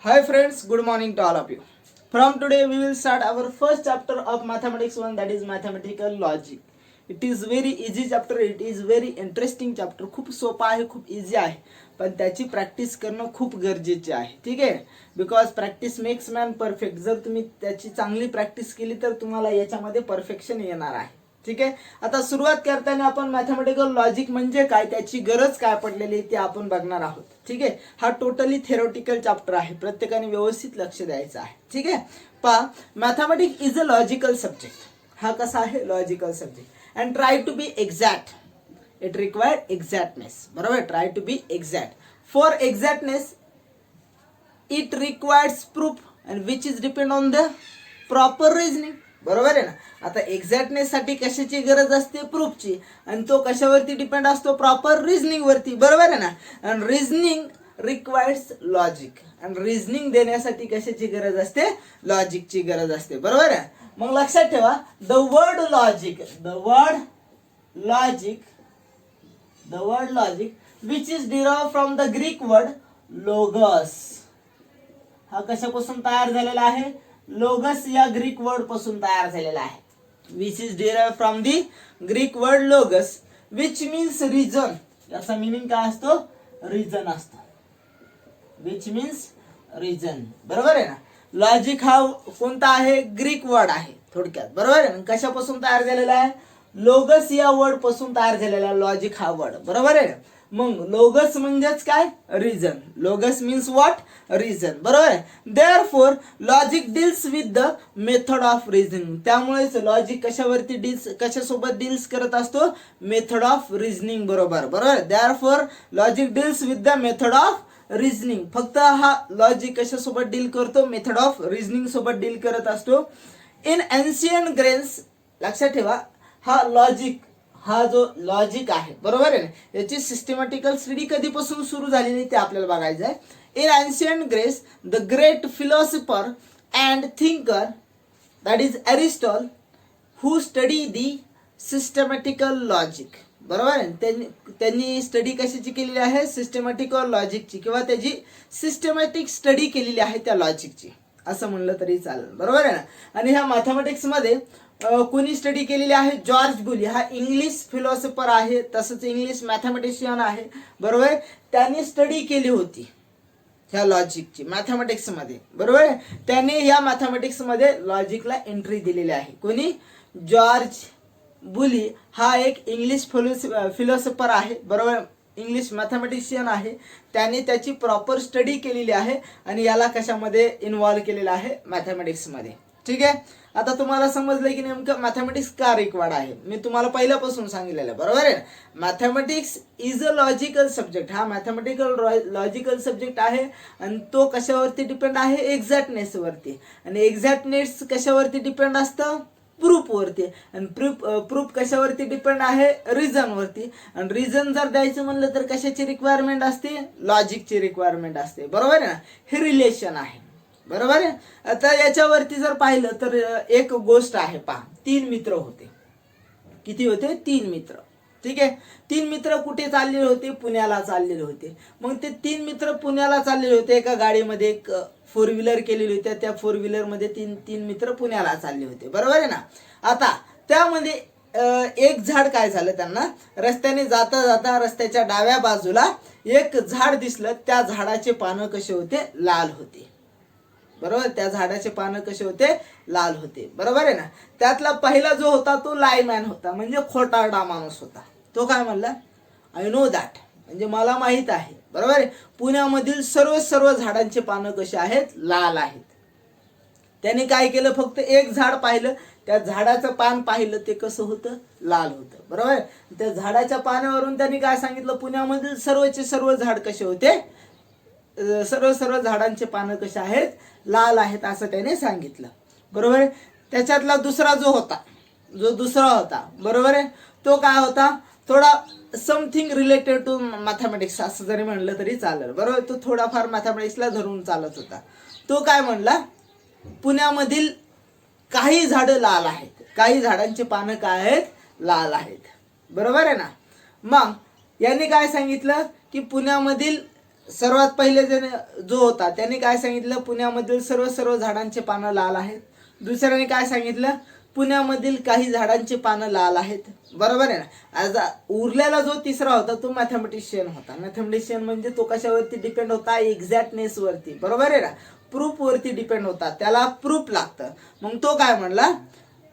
Hi friends, good morning to all of you. From today we will start our first chapter of mathematics 1, that is mathematical logic. It is very easy chapter, it is very interesting chapter. खूप सोपा आहे, खूप easy आहे, पण त्याची practice करणं खूप गरजेचे आहे. ठीक आहे, because practice makes man perfect. जर तुम्ही त्याची चांगली प्रॅक्टिस केली तर तुम्हाला याच्यामध्ये परफेक्शन येणार आहे. ठीक आहे, आता सुरुवात करताना आपण मॅथमॅटिकल लॉजिक म्हणजे काय, त्याची गरज काय पडलेली ते आपण बघणार आहोत. ठीक आहे, हा टोटली थेरोटिकल चॅप्टर आहे, प्रत्येकाने व्यवस्थित लक्ष द्यायचं आहे. ठीक आहे, पहा, mathematics is a logical subject. हा कसा आहे, logical subject, and try to be exact. It require exactness. बरोबर, try to be exact. For exactness it requires proof and which is depend on the proper reasoning. बरोबर आहे ना. आता एक्झॅक्टनेस साठी कशाची गरज असते, प्रूफची, आणि तो कशावरती डिपेंड असतो, प्रॉपर रिझनिंग वरती. बरोबर आहे ना. आणि रिझनिंग रिक्वायर्स लॉजिक, आणि रिझनिंग देण्यासाठी कशाची गरज असते, लॉजिकची गरज असते. बरोबर आहे. मग लक्षात ठेवा, the word logic which is derived from the Greek word logos. हा कशापासून तयार झालेला आहे, लोगस या ग्रीक वर्ड पासून तयार झालेला आहे. Which is derived from the Greek word लोगस which means reason. याचा मिनिंग काय असतो, रिझन असतो. Which means reason. बरोबर आहे ना. लॉजिक हा कोणता आहे, ग्रीक वर्ड आहे थोडक्यात. बरोबर आहे ना. कशापासून तयार झालेला आहे, लोगस या वर्ड पासून तयार झालेला लॉजिक हा वर्ड. बरोबर आहे. मग लोगस म्हणजेच काय, रिझन. लोगस means what, reason. बरोबर आहे. Therefore logic deals with the method of reasoning. त्यामुळेच लॉजिक कशासोबत डील्स करत असतो, मेथड ऑफ रिझनिंग बरोबर. बरोबर. Therefore logic deals with the method of reasoning. फक्त हा लॉजिक कशासोबत डील करतो, मेथड ऑफ रिझनिंग सोबत डील करत असतो. इन एन्शियंट ग्रेन्स, लक्षात ठेवा, हा जो लॉजिक आहे, बरोबर आहे ना, याची सिस्टमॅटिकल स्टडी कधीपासून सुरू झालेली ते आपल्याला बघायचं आहे. In ancient Greece the great philosopher and thinker, that is Aristotle, who study the systematical logic. बरोबर आहे. त्यांनी स्टडी कशाची केलेली आहे, सिस्टमॅटिकल लॉजिकची, किंवा त्याची सिस्टमॅटिक स्टडी केलेली आहे त्या लॉजिकची, असं म्हणलं तरी चालेल. बरोबर आहे ना. आणि ह्या मॅथमॅटिक्स मध्ये कोणी स्टडी केलेली आहे, जॉर्ज बुली. हा इंग्लिश फिलॉसॉफर आहे, तसंच इंग्लिश मॅथमॅटिशियन आहे. बरोबर. त्यांनी स्टडी केली होती ह्या लॉजिकची मॅथमॅटिक्स मध्ये. बरोबर. त्याने या मॅथमॅटिक्स मध्ये लॉजिकला एंट्री दिलेली आहे. कोणी, जॉर्ज बुली. हा एक इंग्लिश फिलॉसॉफर आहे. बरोबर, इंग्लिश मॅथमॅटिशियन आहे. त्याने त्याची प्रॉपर स्टडी केलेली आहे आणि याला कशामध्ये इन्व्हॉल्व केलेला आहे, मॅथमॅटिक्स मध्ये. ठीक आहे, आता तुम्हाला समजलं की नेमकं मॅथमॅटिक्स का रिक्वायर्ड आहे. मी तुम्हाला पहिल्यापासून सांगितलेलं. बरोबर आहे. Mathematics is a logical subject. हा मॅथमॅटिकल लॉजिकल सब्जेक्ट आहे, आणि तो कशावरती डिपेंड आहे, एक्झॅक्टनेस वरती. आणि एक्झॅक्टनेस कशावरती डिपेंड असतं, प्रूफ वरती. आणि प्रूफ कशावरती डिपेंड आहे, रिझन वरती. आणि रिझन जर द्यायचं म्हणलं तर कशाची रिक्वायरमेंट असते, लॉजिकची रिक्वायरमेंट असते. बरोबर आहे ना. हे रिलेशन आहे. बरोबर आहे. आता याच्यावरती जर पाहिलं तर एक गोष्ट आहे, पहा, 3 मित्र होते. किती होते, 3 मित्र. ठीक आहे, 3 मित्र कुठे चाललेले होते, पुण्याला चाललेले होते. मग ते 3 मित्र पुण्याला चाललेले होते. एका गाडीमध्ये एक 4 व्हीलर केलेली होती. त्या 4 व्हीलर मध्ये तीन मित्र पुण्याला चालले होते. बरोबर आहे ना. आता त्यामध्ये एक झाड काय झालं, त्यांना रस्त्याने जाता जाता रस्त्याच्या डाव्या बाजूला एक झाड दिसलं. त्या झाडाचे पानं कसे होते, लाल होते. बरोबर, त्या झाडाचे पानं कसे होते, लाल होते. बरोबर आहे ना. त्यातला पहिला जो होता तो लायमॅन होता, म्हणजे खोटारडा माणूस होता. तो काय म्हणला, आय नो दॅट, म्हणजे मला माहित आहे. बरोबर आहे, पुण्यामधील सर्व झाडांचे पानं कसे आहेत, लाल आहेत. त्याने काय केलं, फक्त एक झाड पाहिलं, त्या झाडाचं पान पाहिलं, ते कसं होतं, लाल होतं. बरोबर. त्या झाडाच्या पानावरून त्यांनी काय सांगितलं, पुण्यामधील सर्व झाड कसे होते, सर्व झाडांचे पानं कसे आहेत, लाल आहेत, असं त्याने सांगितलं. बरोबर. त्याच्यातला दुसरा होता, बरोबर आहे, तो काय होता, थोडा समथिंग रिलेटेड टू मॅथमॅटिक्स असं जरी म्हणलं तरी चालेल. बरोबर. तो थोडाफार मॅथमॅटिक्सला धरून चालत होता. तो काय म्हणला, पुण्यामधील काही झाडं लाल आहेत, काही झाडांचे पानं काय आहेत, लाल आहेत. बरोबर आहे ना. मग यांनी काय सांगितलं की पुण्यामधील सर्वात पहिले जो होता त्याने काय सांगितलं, पुण्यामधील सर्व झाडांचे पानं लाल आहेत. दुसऱ्याने काय सांगितलं, पुण्यामधील काही झाडांची पानं लाल आहेत. बरोबर आहे ना. आज उरलेला जो तिसरा होता तो मॅथमॅटिशियन होता. मॅथमॅटिशियन म्हणजे तो कशावरती डिपेंड होता, एक्झॅक्टनेस वरती. बरोबर आहे ना, प्रूफ वरती डिपेंड होता, त्याला प्रूफ लागतं. मग तो काय म्हणला,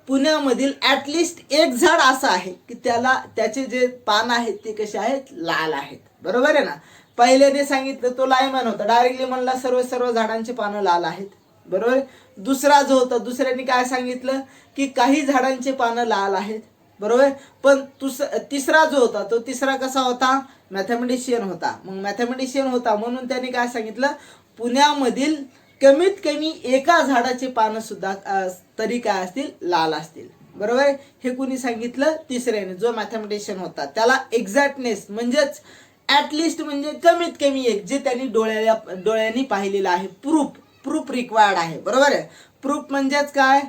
पुण्यामधील ऍटलिस्ट एक झाड असं आहे की त्याचे जे पान आहेत ते कसे आहेत, लाल आहेत. बरोबर आहे ना. पहिल्याने सांगितलं तो लायमन होता, डायरेक्टली म्हणला सर्व झाडांची पानं लाल आहेत. बरोबर. दुसरा जो होता, दुसऱ्याने काय सांगितलं की काही झाडांचे पानं लाल आहेत. बरोबर. पण तिसरा जो होता तो तिसरा कसा होता, मॅथमॅटिशियन होता. मग मॅथमॅटिशियन होता म्हणून त्याने काय सांगितलं, पुण्यामधील कमीत कमी एका झाडाचे पानं सुद्धा तरी काय असतील, लाल असतील. बरोबर. हे कुणी सांगितलं, तिसऱ्याने, जो मॅथमॅटिशियन होता. त्याला एक्झॅक्टनेस म्हणजेच ऍटलिस्ट म्हणजे कमीत कमी एक, जे त्यांनी डोळ्यांनी पाहिलेलं आहे. प्रूफ रिक्वायर्ड आहे. बरोबर आहे. प्रूफ म्हणजेच काय,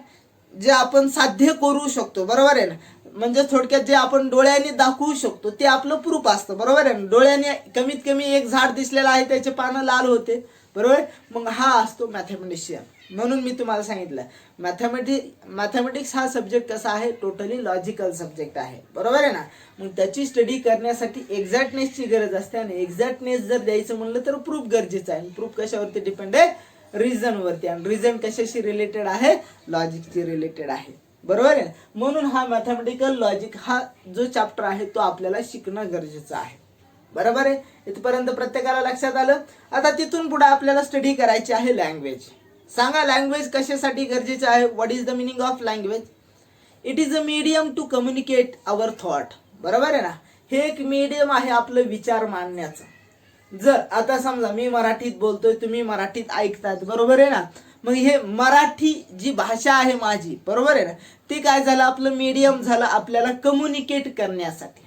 जे आपण साध्य करू शकतो. बरोबर आहे ना. म्हणजे थोडक्यात जे आपण डोळ्यांनी दाखवू शकतो ते आपलं प्रूफ असतं. बरोबर आहे ना. डोळ्याने कमीत कमी एक झाड दिसलेलं आहे, त्याचे पानं लाल होते. बरोबर. मग हा असतो मॅथमॅटिशियन. म्हणून मी तुम्हाला सांगितलं, मॅथमॅटिक्स हा सब्जेक्ट कसा आहे, टोटली लॉजिकल सब्जेक्ट आहे. बरोबर आहे ना. मग त्याची स्टडी करण्यासाठी एक्झॅक्टनेसची गरज असते, आणि एक्झॅक्टनेस जर द्यायचं म्हणलं तर प्रूफ गरजेचं आहे. प्रूफ कशावरती डिपेंड आहे, रिझन वरती. आणि रिझन कशाशी रिलेटेड आहे, लॉजिकची रिलेटेड आहे. बरोबर आहे. म्हणून हा मॅथमॅटिकल लॉजिक हा जो चॅप्टर आहे तो आपल्याला शिकणं गरजेचं आहे. बरोबर आहे. इथपर्यंत प्रत्येकाला लक्षात आलं. आता तिथून पुढे आपल्याला स्टडी करायची आहे लँग्वेज. सांगा, लँग्वेज कशासाठी गरजेचं आहे. What is the meaning of language. It is a medium to communicate our thought. बरोबर आहे ना. हे एक मीडियम आहे आपलं विचार मांडण्याचं. जर आता समजा मी मराठीत बोलतोय, तुम्ही मराठीत ऐकतात. बरोबर आहे ना. मग हे मराठी जी भाषा आहे माझी, बरोबर आहे ना, ते काय झालं, आपलं मीडियम झालं आपल्याला कम्युनिकेट करण्यासाठी.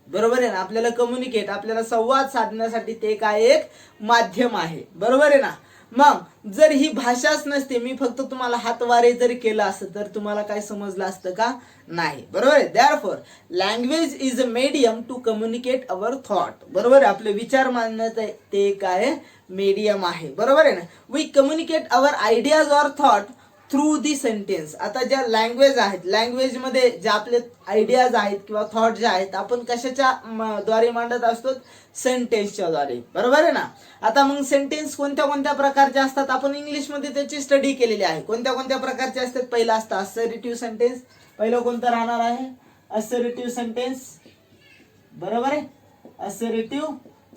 बरोबर आहे ना. आपल्याला संवाद साधण्यासाठी ते काय एक माध्यम आहे. बरोबर आहे ना. मग जर ही भाषाच नसते, मी फक्त तुम्हाला हातवारे जर केलं असतं तर तुम्हाला काय समजलं असतं का, नाही. बरोबर आहे. Therefore language is a medium to communicate our thought. बरोबर आहे. आपले विचार मांडण्याचं ते काय मीडियम आहे. बरोबर आहे ना. We communicate our ideas or thought through the sentence. आता ज्या लँग्वेज आहेत, लँग्वेज मध्ये जे आपले आयडियाज आहेत किंवा थॉट जे आहेत, आपण कशाच्या द्वारे मांडत असतो, सेंटेन्सच्या द्वारे. बरोबर आहे ना. आता मग सेंटेन्स कोणत्या प्रकारचे असतात, आपण इंग्लिश मध्ये त्याची स्टडी केलेली आहे. कोणत्या प्रकारचे असतात. पहिला असतं असर्टिव्ह सेंटेन्स. पहिलं कोणतं राहणार आहे, असर्टिव्ह सेंटेन्स. बरोबर आहे. Assertive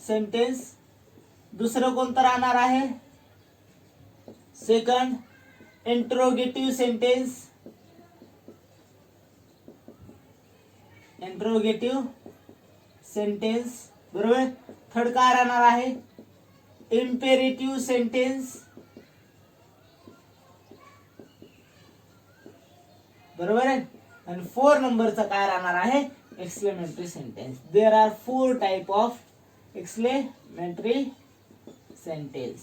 sentence. दुसरं कोणतं राहणार आहे, second interrogative sentence. Interrogative sentence. बरोबर. थर्ड काय राहणार आहे, इम्पेरेटिव्ह सेंटेन्स. बरोबर आहे. आणि 4 नंबरचा काय राहणार आहे, exclamatory sentence. There are 4 type of exclamatory sentence.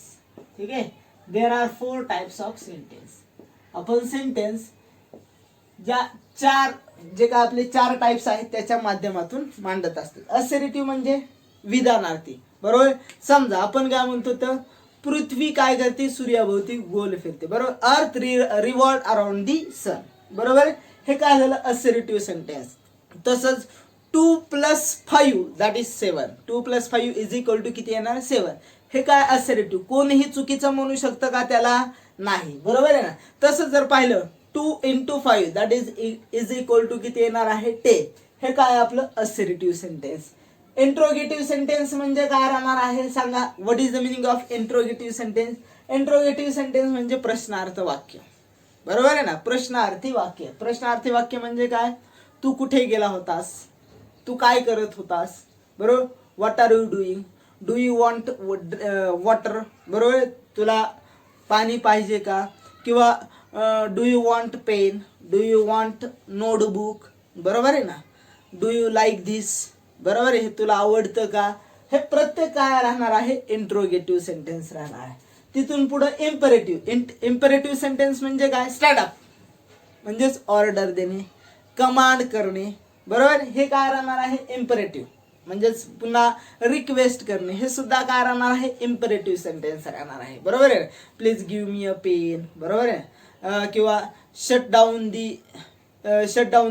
ठीक आहे. There are 4 types of sentence. आपण सेंटेन्स ज्या जे काय आपले 4 टाइप्स आहेत त्याच्या माध्यमातून मांडत असतात. असर्टिव्ह म्हणजे विधानार्थी. बरोबर. समजा आपण काय म्हणतो, तर पृथ्वी काय करते, सूर्याभोवती गोल फिरते. बरोबर. अर्थ रिव्हॉल्व अराउंड दी सन. बरोबर. हे काय झालं, असर्टिव्ह सेंटेन्स. तसंच 2 + 5 that is 7. 2 + 5 is equal to किती येणार, 7. हे काय असर्टिव्ह. कोणीही चुकीचं म्हणू शकतं का त्याला, नाही. बरोबर आहे ना. तसंच जर पाहिलं 2 × 5 दॅट इज इक्वल टू किती येणार आहे, 10. हे काय आपलं असर्टिव्ह सेंटेन्स. इंट्रोगेटिव्ह सेंटेन्स म्हणजे काय राहणार आहे, सांगा. What is the meaning of interrogative sentence. Interrogative sentence म्हणजे प्रश्नार्थ वाक्य. बरोबर आहे ना. प्रश्नार्थी वाक्य. प्रश्नार्थी वाक्य म्हणजे काय, तू कुठे गेला होतास, तू काय करत होतास. बरोबर. What are you doing, do you want water. बरोबर. तुला पाणी पाहिजे का, किंवा do you want pen, do you want notebook. बरोबर आहे ना. Do you like this. बरोबर आहे. हे तुला आवडतं का. हे प्रत्येक काय राहणार आहे, इंट्रोगेटिव्ह सेंटेन्स राहणार आहे. तिथून पुढे इम्पेरेटिव्ह सेंटेन्स म्हणजे काय, स्टँड अप म्हणजेच ऑर्डर देणे, कमांड करणे. बरोबर. हे काय राहणार आहे, इम्पेरेटिव्ह. म्हणजेच पुन्हा रिक्वेस्ट करणे, हे सुद्धा काय राहणार आहे, इम्पेरेटिव्ह सेंटेन्स राहणार आहे. बरोबर आहे. Please give me a pen, बरोबर आहे. किंवा शट डाऊन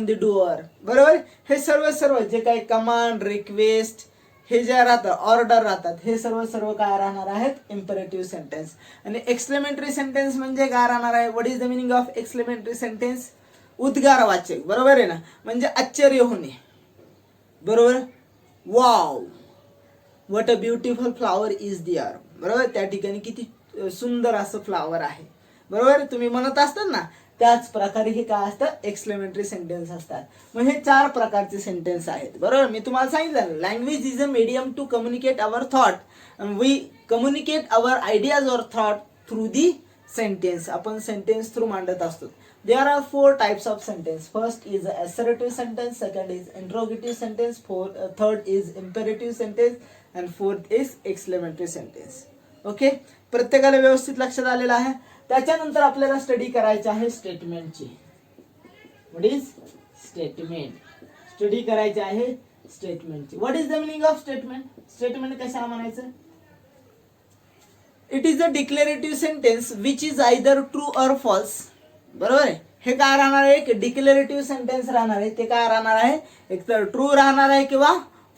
दी डोअर, बरोबर. हे सर्व जे काही कमांड, रिक्वेस्ट, हे जे राहतात, ऑर्डर राहतात, हे सर्व काय राहणार आहेत, इम्पेरेटिव्ह सेंटेन्स. आणि एक्सक्लेमेटरी सेंटेन्स म्हणजे काय राहणार आहे, what is the meaning of exclamatory sentence, उद्गारवाचक, बरोबर आहे ना, म्हणजे आश्चर्य होणे, बरोबर. Wow, what a beautiful flower is there, बरोबर. त्या ठिकाणी किती सुंदर असं फ्लॉवर आहे, बरोबर. तुम्ही म्हणत असतात ना, त्याच प्रकारे हे काय असतं, एक्सक्लेमेटरी सेंटेन्स असतात. मग हे 4 प्रकारचे सेंटेन्स आहेत, बरोबर. मी तुम्हाला सांगितलं, language is a medium to communicate our thought, we communicate our ideas or thought through the sentence. आपण सेंटेन्स थ्रू मांडत असतो. There are 4 types of sentence. First is assertive sentence, second is interrogative sentence, third is imperative sentence, and fourth is exclamatory sentence. Okay, प्रत्येकाला व्यवस्थित लक्षात आलेलं आहे. त्याच्यानंतर आपल्याला स्टडी करायची आहे स्टेटमेंटची. व्हॉट इज स्टेटमेंट, स्टडी करायची आहे स्टेटमेंटची. What is the meaning of statement, statement कशाला म्हणायचं. It is a declarative sentence which is either true or false, बरोबर आहे. हे काय राहणार आहे, एक डिक्लेरेटिव्ह सेंटेन्स राहणार आहे. ते काय राहणार आहे, एक तर ट्रू राहणार आहे किंवा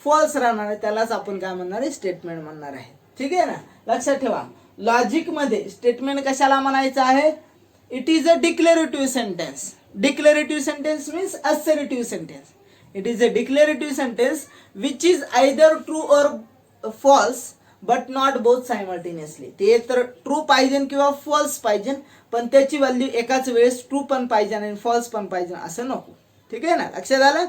फॉल्स राहणार आहे. त्यालाच आपण काय म्हणणार आहे, स्टेटमेंट म्हणणार आहे. ठीक आहे ना, लक्षात ठेवा. लॉजिक मध्ये स्टेटमेंट कशाला म्हणायचं आहे, it is a declarative sentence. Declarative sentence means assertive sentence. It is a declarative sentence which is either true or false but not both simultaneously. ते एक तर ट्रू पाहिजे किंवा फॉल्स पाहिजे, पण त्याची व्हॅल्यू एकाच वेळेस ट्रू पण पाहिजे आणि फॉल्स पण पाहिजे असं नको. ठीक आहे ना, लक्षात आलं.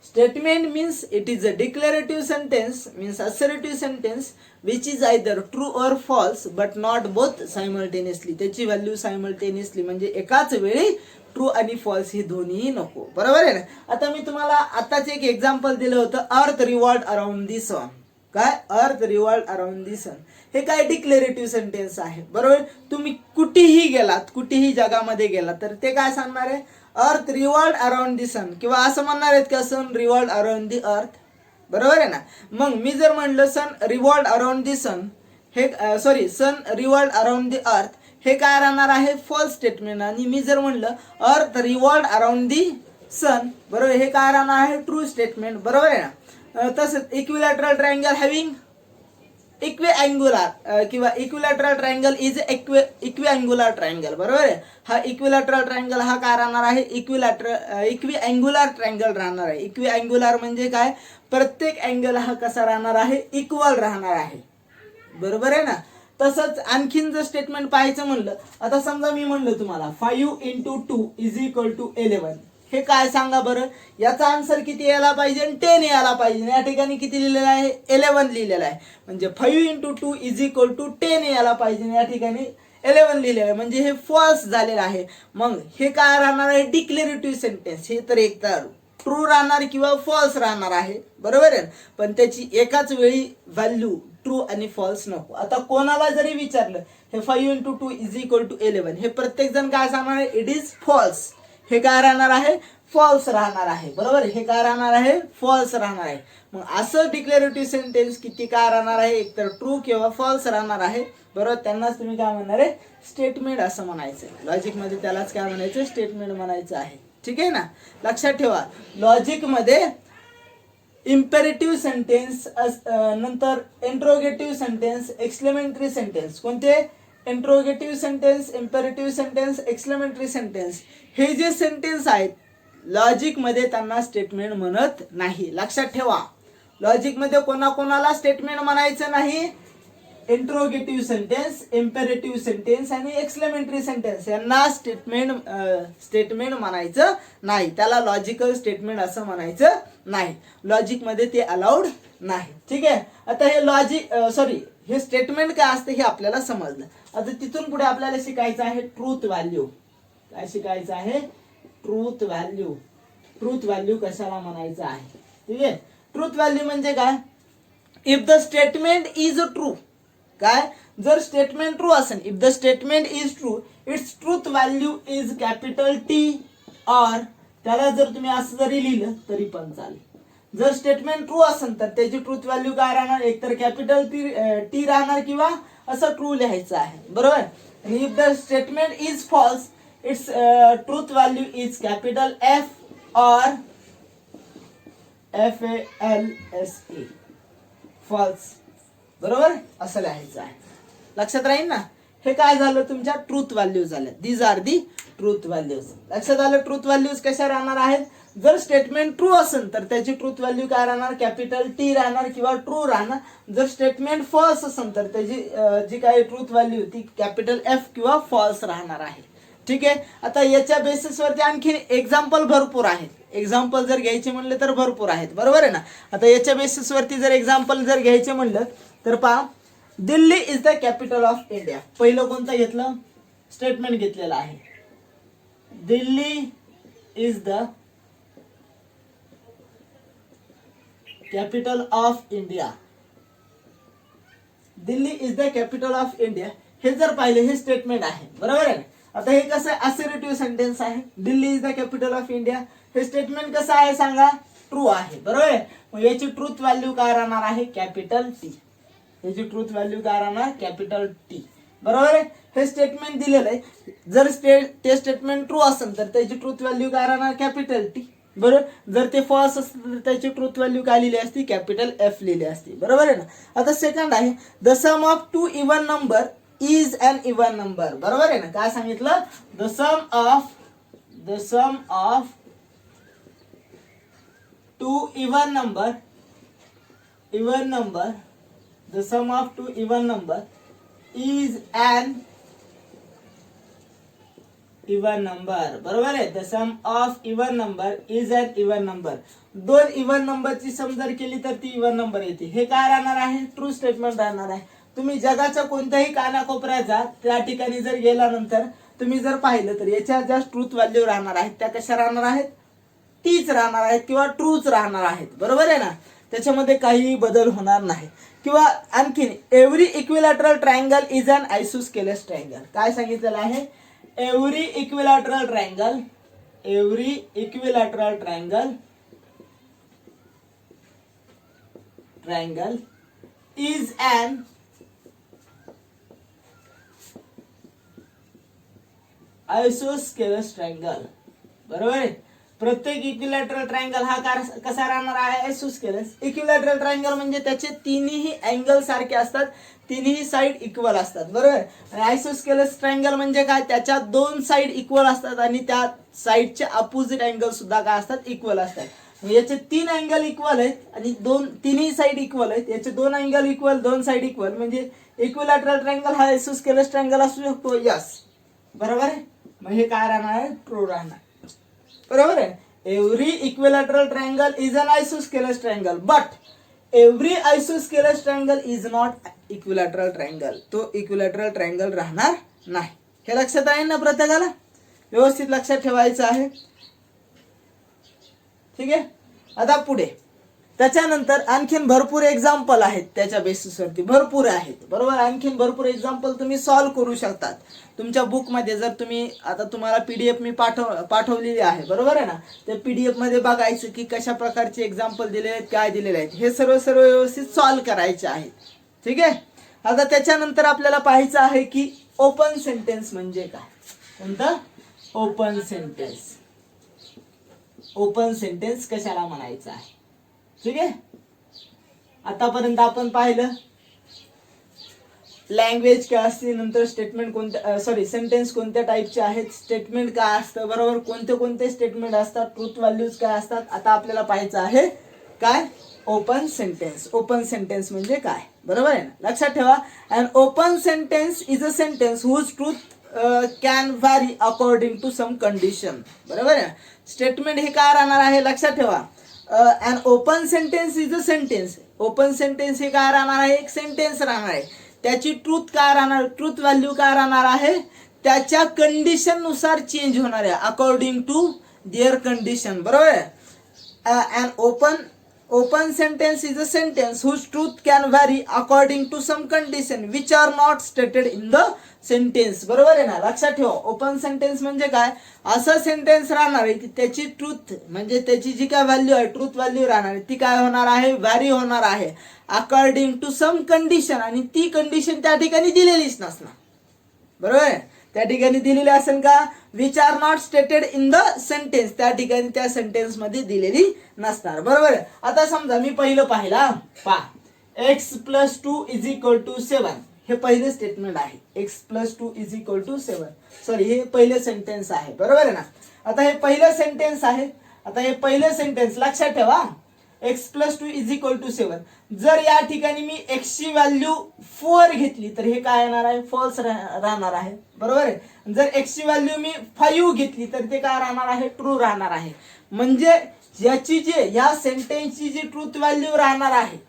Statement means it is a declarative sentence means assertive sentence which is either true or false but not both simultaneously. त्याची व्हॅल्यू सायमल्टेनियसली म्हणजे एकाच वेळी ट्रू आणि फॉल्स ही दोन्ही नको, बरोबर आहे ना. आता मी तुम्हाला आताच एक एक्झाम्पल दिलं होतं, अर्थ रिव्हॉल्व्ड अराउंड दी सन. काय, अर्थ रिव्हॉल्व्ड अराउंड दी सन, हे काय डिक्लेरेटिव्ह सेंटेन्स आहे, बरोबर. तुम्ही कुठेही गेलात, कुठेही जगामध्ये गेलात तर ते काय सांगणार आहे, अर्थ रिव्हॉल्व्ड अराउंड दी सन, किंवा असं म्हणणार आहेत का सन रिव्हॉल्व्ड अराउंड दी अर्थ, बरोबर आहे ना. मग मी जर म्हणलं सन रिव्हॉल्व्ड अराउंड दी सन, हे सन रिव्हॉल्व्ड अराउंड दी अर्थ, हे काय राहणार आहे, फॉल्स स्टेटमेंट. आणि मी जर म्हणलं अर्थ रिव्हॉल्व्ड अराउंड दी सन, बरोबर, हे काय राहणार आहे, ट्रू स्टेटमेंट, बरोबर आहे ना. तसंच इक्विलॅटरल ट्रायंगल हॅव्हिंग इक्विअँग्युलर किंवा इक्विलॅटरल ट्रायंगल इज इक्विअँग्युलर ट्रायंगल, बरोबर आहे. हा इक्विलॅटरल ट्रायंगल हा काय राहणार आहे, इक्विअँग्युलर ट्रायंगल राहणार आहे. इक्विअँग्युलर म्हणजे काय, प्रत्येक अँगल हा कसा राहणार आहे, इक्वल राहणार आहे, बरोबर आहे ना. तसंच आणखीन जर स्टेटमेंट पाहायचं म्हणलं, आता समजा मी म्हणलं तुम्हाला 5 × 2 = 11, हे काय सांगा बरं, याचा आन्सर किती यायला पाहिजे, 10 यायला पाहिजे. या ठिकाणी किती लिहिलेलं आहे, 11 लिहिलेलं आहे. म्हणजे 5 × 2 = 10 यायला पाहिजे, या ठिकाणी 11 लिहिलेलं आहे, म्हणजे हे फॉल्स झालेलं आहे. मग हे काय राहणार आहे, डिक्लेरेटिव्ह सेंटेन्स. हे तर एक तर ट्रू राहणार किंवा फॉल्स राहणार आहे, बरोबर आहे. पण त्याची एकाच वेळी व्हॅल्यू ट्रू आणि फॉल्स नको. आता कोणाला जरी विचारलं हे 5 × 2 = 11, हे प्रत्येक जण काय सांगणार आहे, इट इज फॉल्स. हे काय राहणार आहे, फॉल्स राहणार आहे, बरोबर. हे काय राहणार आहे, फॉल्स राहणार आहे. मग असं डिक्लेरेटिव्ह सेंटेन्स किती काय राहणार आहे, एकतर ट्रू किंवा फॉल्स राहणार आहे, बरोबर. त्यांनाच तुम्ही काय म्हणणार आहे, स्टेटमेंट असं म्हणायचं. लॉजिक मध्ये त्यालाच काय म्हणायचं, स्टेटमेंट म्हणायचं आहे. ठीक आहे ना, लक्षात ठेवा. लॉजिक मध्ये इम्पेरेटिव्ह सेंटेन्स, नंतर इंट्रोगेटिव्ह सेंटेन्स, एक्सक्लेमेटरी सेंटेन्स. कोणते, interrogative sentence, imperative sentence, exclamatory sentence. हे जे सेंटेन्स आहेत लॉजिक मध्ये त्यांना स्टेटमेंट म्हणत नाही, लक्षात ठेवा. लॉजिक मध्ये कोणाकोणाला स्टेटमेंट म्हणायचं नाही, इंट्रोगेटिव्ह सेंटेन्स, इम्पेरेटिव्ह सेंटेन्स आणि एक्सक्लेमेटरी सेंटेन्स यांना स्टेटमेंट म्हणायचं नाही. त्याला लॉजिकल स्टेटमेंट असं म्हणायचं नाही. लॉजिक मध्ये ते अलाउड नाही. ठीक आहे. आता हे हे स्टेटमेंट काय असते हे आपल्याला समजलं. आता तिथून पुढे आपल्याला शिकायचं आहे ट्रूथ व्हॅल्यू. काय शिकायचं आहे, ट्रूथ व्हॅल्यू. ट्रूथ व्हॅल्यू कशाला म्हणायचं आहे, ठीक आहे. ट्रूथ व्हॅल्यू म्हणजे काय, if the statement is true, काय, जर स्टेटमेंट ट्रू असेल, if the statement is true, it's truth value is capital T, और त्याला जर तुम्ही असं जरी लिहिलं तरी पण चालेल. जर स्टेटमेंट ट्रू असेल तर त्याची ट्रूथ व्हॅल्यू काय राहणार, एकतर कॅपिटल टी राहणार किंवा असं ट्रू लिहायचं आहे, बरोबर. आणि if the statement is false its truth value is capital F or FALSE, false, बरोबर असं लिहायचं आहे. लक्षात राहील ना. हे काय झालं, तुमच्या ट्रूथ व्हॅल्यूज झाल्या. These are the truth values. लक्षात आलं. ट्रूथ व्हॅल्यूज कशा राहणार आहेत, जर स्टेटमेंट ट्रू असेल तर त्याची ट्रूथ व्हॅल्यू काय राहणार, कॅपिटल टी राहणार किंवा ट्रू राहणार. जर स्टेटमेंट फॉल्स असेल तर त्याची जी काही ट्रूथ व्हॅल्यू ती कॅपिटल एफ किंवा फॉल्स राहणार आहे. ठीक आहे. आता याच्या बेसिसवरती आणखी एक्झाम्पल भरपूर आहेत. एक्झाम्पल जर घ्यायचे म्हणले तर भरपूर आहेत, बरोबर आहे ना. आता याच्या बेसिसवरती जर एक्झाम्पल जर घ्यायचे म्हणलं तर पहा, Delhi is the capital of India. पहिलं कोणतं घेतलं, स्टेटमेंट घेतलेलं आहे. Delhi is the capital of India. Delhi is the capital of India हे जर पाहिले, हे स्टेटमेंट आहे, बरोबर आहे. आता हे कसं असर्टिव्ह सेंटेन्स आहे. Delhi is the capital of India हे स्टेटमेंट कसं आहे सांगा, ट्रू आहे, बरोबर आहे. मग याची ट्रूथ व्हॅल्यू काय राहणार आहे, कॅपिटल टी. याची ट्रूथ व्हॅल्यू काय राहणार, कॅपिटल टी, बरोबर आहे. हे स्टेटमेंट दिलेलं आहे. जर ते स्टेटमेंट ट्रू असेल तर त्याची ट्रूथ व्हॅल्यू काय राहणार, कॅपिटल टी, बरोबर. जर ते फॉल्स असेल तर त्याची ट्रूथ व्हॅल्यू काय लिहिली असती, कॅपिटल एफ लिहिली असती, बरोबर आहे ना. आता सेकंड आहे, the sum of two even number is an even number, बरोबर आहे ना. काय सांगितलं, the sum of two even number, the sum of two even number is an even number, बरोबर आहे. the sum of even number is an even number. दोन even नंबरची सम जर केली तर ती इव्हन नंबर येते. हे काय राहणार आहे, ट्रू स्टेटमेंट राहणार आहे. तुम्ही जगाच्या कोणत्याही कानाकोपऱ्यात जा, त्या ठिकाणी जर गेल्यानंतर तुम्ही जर पाहिलं तर याच्या ज्या ट्रूथ व्हॅल्यू राहणार आहेत त्या कशा राहणार आहेत, तीच राहणार आहेत किंवा ट्रूच राहणार आहेत, बरोबर आहे ना. त्याच्यामध्ये काही बदल होणार नाही. किंवा आणखीन every equilateral triangle is an isosceles triangle. काय सांगितलेलं आहे, every equilateral triangle is an isosceles triangle, बरोबर आहे. प्रत्येक इक्विलॅटरल ट्रायंगल हा कसा राहणार आहे, आयसोस्केलेस. इक्विलॅटरल ट्रायंगल म्हणजे त्याचे तिन्ही अँगल सारखे असतात, तिन्ही साइड इक्वल असतात, बरोबर. आणि आयसोस्केलेस ट्रायंगल म्हणजे काय, त्याच्या दोन साइड इक्वल असतात आणि त्या साइडचे अपोजिट अँगल सुद्धा काय असतात, इक्वल असतात. याचे तीन अँगल इक्वल आहेत आणि तिन्ही साइड इक्वल आहेत. याचे दोन अँगल इक्वल, दोन साइड इक्वल म्हणजे इक्विलॅटरल ट्रायंगल हा आयसोस्केलेस ट्रायंगल असू शकतो, यस, बरोबर आहे. मग हे काय राहणार आहे, ट्रू राहणार, बरोबर आहे. Every equilateral triangle is an isosceles triangle but every isosceles triangle is not equilateral triangle. तो इक्विलॅटरल ट्रायंगल राहणार नाही. हे लक्षात आहे ना प्रत्येकाला, व्यवस्थित लक्षात ठेवायचं आहे, ठीक आहे. आता पुढे त्याच्यानंतर आणखीन भरपूर एक्झाम्पल आहेत, त्याच्या बेसिसवरती भरपूर आहेत, बरोबर. आणखीन भरपूर एक्झाम्पल तुम्ही सॉल्व्ह करू शकतात तुमच्या बुकमध्ये. जर तुम्ही आता तुम्हाला PDF मी पाठवलेली आहे, बरोबर आहे ना. त्या PDF मध्ये बघायचं की कशा प्रकारचे एक्झाम्पल दिले आहेत, काय दिलेले आहेत, हे सर्व व्यवस्थित सॉल्व्ह करायचे आहेत, ठीक आहे. आता त्याच्यानंतर आपल्याला पाहायचं आहे की ओपन सेंटेन्स म्हणजे काय. कोणतं, ओपन सेंटेन्स. ओपन सेंटेन्स कशाला म्हणायचं आहे, ठीक आहे. आतापर्यंत आपण पाहिलं लँग्वेज काय असते, नंतर स्टेटमेंट कोणत्या सेंटेन्स कोणत्या टाईपचे आहेत, स्टेटमेंट काय असतं, बरोबर, कोणते कोणते स्टेटमेंट असतात, ट्रूथ व्हॅल्यूज काय असतात. आता आपल्याला पाहायचं आहे काय, ओपन सेंटेन्स. ओपन सेंटेन्स म्हणजे काय, बरोबर आहे ना. लक्षात ठेवा, an open sentence is a sentence whose truth can vary according to some condition, बरोबर आहे. स्टेटमेंट हे काय राहणार आहे, लक्षात ठेवा. An open sentence is a sentence. Open sentence हे काय राहणार आहे, एक सेंटेन्स राहणार आहे. त्याची ट्रूथ काय राहणार, ट्रूथ व्हॅल्यू काय राहणार आहे, त्याच्या कंडिशन नुसार चेंज होणार आहे, अकॉर्डिंग टू देअर कंडिशन, बरोबर आहे. An open sentence is a sentence whose truth can vary according to some condition which are not stated in the sentence, बरोबर आहे ना. लक्षात ठेवा, ओपन सेंटेन्स म्हणजे काय, असं सेंटेन्स राहणार आहे की त्याची ट्रूथ म्हणजे त्याची जी काय व्हॅल्यू आहे, ट्रूथ व्हॅल्यू राहणार आहे, ती काय होणार आहे, व्हॅरी होणार आहे अकॉर्डिंग टू सम कंडिशन, आणि ती कंडिशन त्या ठिकाणी दिलेलीच नसणार, बरोबर आहे. त्या ठिकाणी दिलेली असेल का, which are not stated in the sentence, त्या ठिकाणी त्या सेंटेन्स मध्ये दिलेली नसणार, बरोबर आहे. आता समजा मी पहिलं पाहिला, पहा, x + 2 = 7, हे पहिले स्टेटमेंट आहे. x + 2 = 7, सॉरी हे पहिले सेंटेन्स आहे, बरोबर आहे ना. आता हे पहिलं सेंटेन्स आहे. आता हे पहिलं सेंटेन्स लक्षात ठेवा, x + 2 = 7. जर या ठिकाणी मी x ची व्हॅल्यू 4 घेतली तर हे काय येणार आहे, फॉल्स राहणार आहे, बरोबर आहे. जर x ची व्हॅल्यू मी 5 घेतली तर ते काय राहणार आहे, ट्रू राहणार आहे. म्हणजे याची जी या सेंटेन्सची जी ट्रूथ व्हॅल्यू राहणार आहे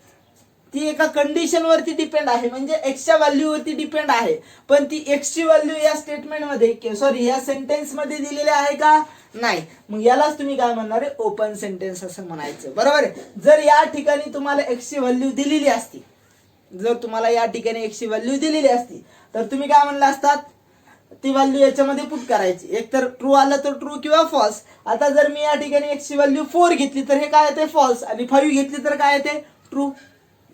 ती एका कंडिशन वरती डिपेंड आहे, म्हणजे x च्या व्हॅल्यू वरती डिपेंड आहे. पण ती x ची व्हॅल्यू या स्टेटमेंट मध्ये सॉरी या सेंटेन्स मध्ये दिलेली आहे का, नाही. मग यालाच तुम्ही काय म्हणणार आहे, ओपन सेंटेन्स असं म्हणायचं, बरोबर आहे. जर या ठिकाणी तुम्हाला x ची व्हॅल्यू दिलेली असती, जर तुम्हाला या ठिकाणी x ची व्हॅल्यू दिलेली असती तर तुम्ही काय म्हणला असतात, ती व्हॅल्यू याच्यामध्ये पुट करायची, एक तर ट्रू आलं तर ट्रू किंवा फॉल्स. आता जर मी या ठिकाणी x ची व्हॅल्यू 4 घेतली तर हे काय येते, फॉल्स, आणि 5 घेतली तर काय येते, ट्रू,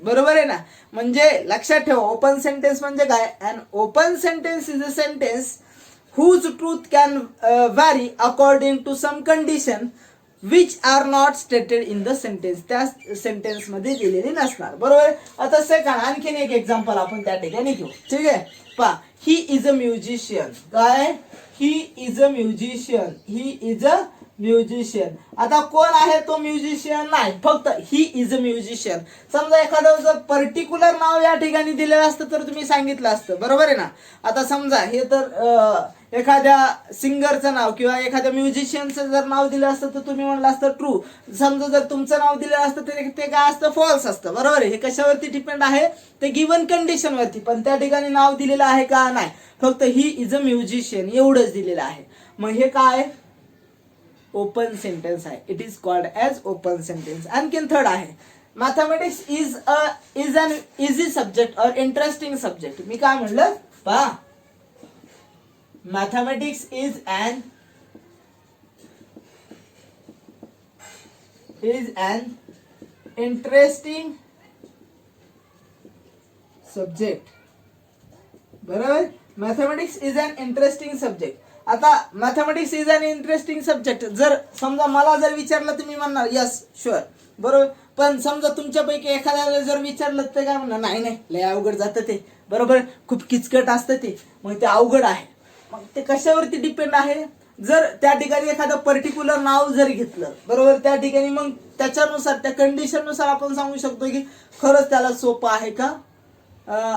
बरोबर आहे ना. म्हणजे लक्षात ठेवा, ओपन सेंटेन्स म्हणजे काय, an open sentence is a sentence whose truth can vary according to some condition which are not stated in the sentence, त्या सेंटेन्स मध्ये दिलेली नसणार, बरोबर. आता सेकंड आणखीन एक एक्झाम्पल आपण त्या ठिकाणी घेऊ, ठीक आहे. पहा, ही इज अ म्युझिशियन, काय, he is a musician, he is a musician. आता कोण आहे तो म्युझिशियन, नाही, फक्त ही इज अ म्युझिशियन. समजा एखादं जर पर्टिक्युलर नाव या ठिकाणी दिलेलं असतं तर तुम्ही सांगितलं असतं, बरोबर आहे ना. आता समजा हे तर एखाद्या सिंगरचं नाव किंवा एखाद्या म्युझिशियनचं जर नाव दिलं असतं तर तुम्ही म्हणलं असतं ट्रू. समजा जर तुमचं नाव दिलं असतं तर ते काय असतं, फॉल्स असतं, बरोबर आहे. हे कशावरती डिपेंड आहे, ते गिवन कंडिशन वरती. पण त्या ठिकाणी नाव दिलेलं आहे का, नाही, फक्त ही इज अ म्युझिशियन एवढंच दिलेलं आहे. मग हे काय, ओपन सेंटेन्स आहे. It is called as open sentence. आणखीन थर्ड आहे, mathematics is an easy subject और इंटरेस्टिंग सब्जेक्ट. मी काय म्हणलं, पहा, mathematics is an interesting subject, बरोबर. Mathematics is an interesting subject. आता mathematics is an interesting subject जर समजा मला जर विचारलं तुम्ही म्हणणार यस शुअर, बरोबर. पण समजा तुमच्यापैकी एखाद्याला जर विचारलं तर काय म्हणणार, नाही नाही लय अवघड जातं ते, बरोबर, खूप किचकट असतं ते, मग ते अवघड आहे. मग ते कशावरती डिपेंड आहे, जर त्या ठिकाणी एखादं पर्टिक्युलर नाव जर घेतलं, बरोबर, त्या ठिकाणी मग त्याच्यानुसार त्या कंडिशननुसार आपण सांगू शकतो की खरंच त्याला सोपं आहे का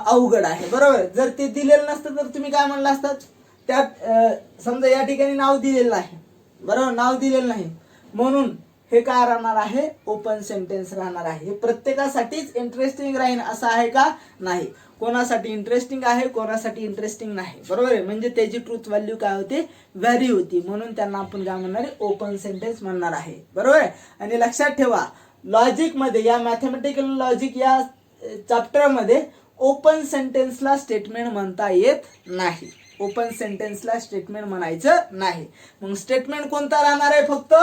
अवघड आहे, बरोबर. जर ते दिलेलं नसतं तर तुम्ही काय म्हणलं असतात, त्यात समजा या ठिकाणी नाव दिलेलं आहे, बरोबर, नाव दिलेलं नाही, म्हणून हे काय राहणार आहे, ओपन सेंटेन्स राहणार आहे. हे प्रत्येकासाठीच इंटरेस्टिंग राहील असं आहे का, नाही. कोणासाठी इंटरेस्टिंग आहे, कोणासाठी इंटरेस्टिंग नाही, बरोबर आहे. म्हणजे त्याची ट्रूथ व्हॅल्यू काय होते, व्हॅरी होती, म्हणून त्यांना आपण काय म्हणणार आहे, ओपन सेंटेन्स म्हणणार आहे, बरोबर आहे. आणि लक्षात ठेवा, लॉजिक मध्ये, या मॅथमॅटिकल लॉजिक या चॅप्टर मध्ये ओपन सेंटेन्सला स्टेटमेंट म्हणता येत नाही. ओपन सेंटेन्सला स्टेटमेंट म्हणायचं नाही. मग स्टेटमेंट कोणता राहणार आहे, फक्त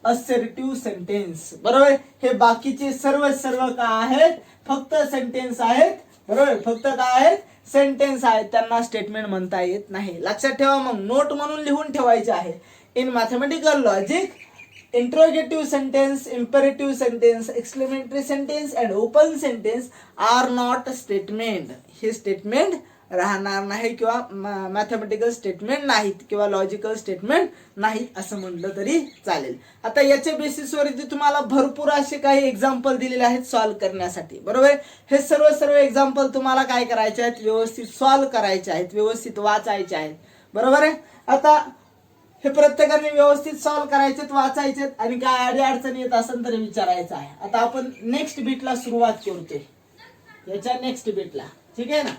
असर्टिव्ह सेंटेन्स, बरोबर. हे बाकीचे सर्व काय आहेत, फक्त सेंटेन्स आहेत, बरोबर, फक्त काय आहेत, सेंटेन्स आहेत, त्यांना स्टेटमेंट म्हणता येत नाही. लक्षात ठेवा, मग नोट म्हणून लिहून ठेवायचे आहे. In mathematical logic interrogative sentence, imperative sentence, exclamatory sentence and open sentence are not statement. हे स्टेटमेंट राहणार नाही किंवा मॅथमॅटिकल स्टेटमेंट नाहीत किंवा लॉजिकल स्टेटमेंट नाही असं म्हटलं तरी चालेल. आता याच्या बेसिसवरती तुम्हाला भरपूर असे काही एक्झाम्पल दिलेले आहेत सॉल्व्ह करण्यासाठी, बरोबर. हे सर्व एक्झाम्पल तुम्हाला काय करायचे आहेत, व्यवस्थित सॉल्व्ह करायचे आहेत, व्यवस्थित वाचायचे आहेत, बरोबर आहे. आता हे प्रत्येकाने व्यवस्थित सॉल्व्ह करायचे, वाचायचे, आणि काय अडी अडचण येत असेल तर विचारायचं आहे. आता आपण नेक्स्ट बीटला सुरुवात करतोय, याच्या नेक्स्ट बीटला, ठीक आहे ना.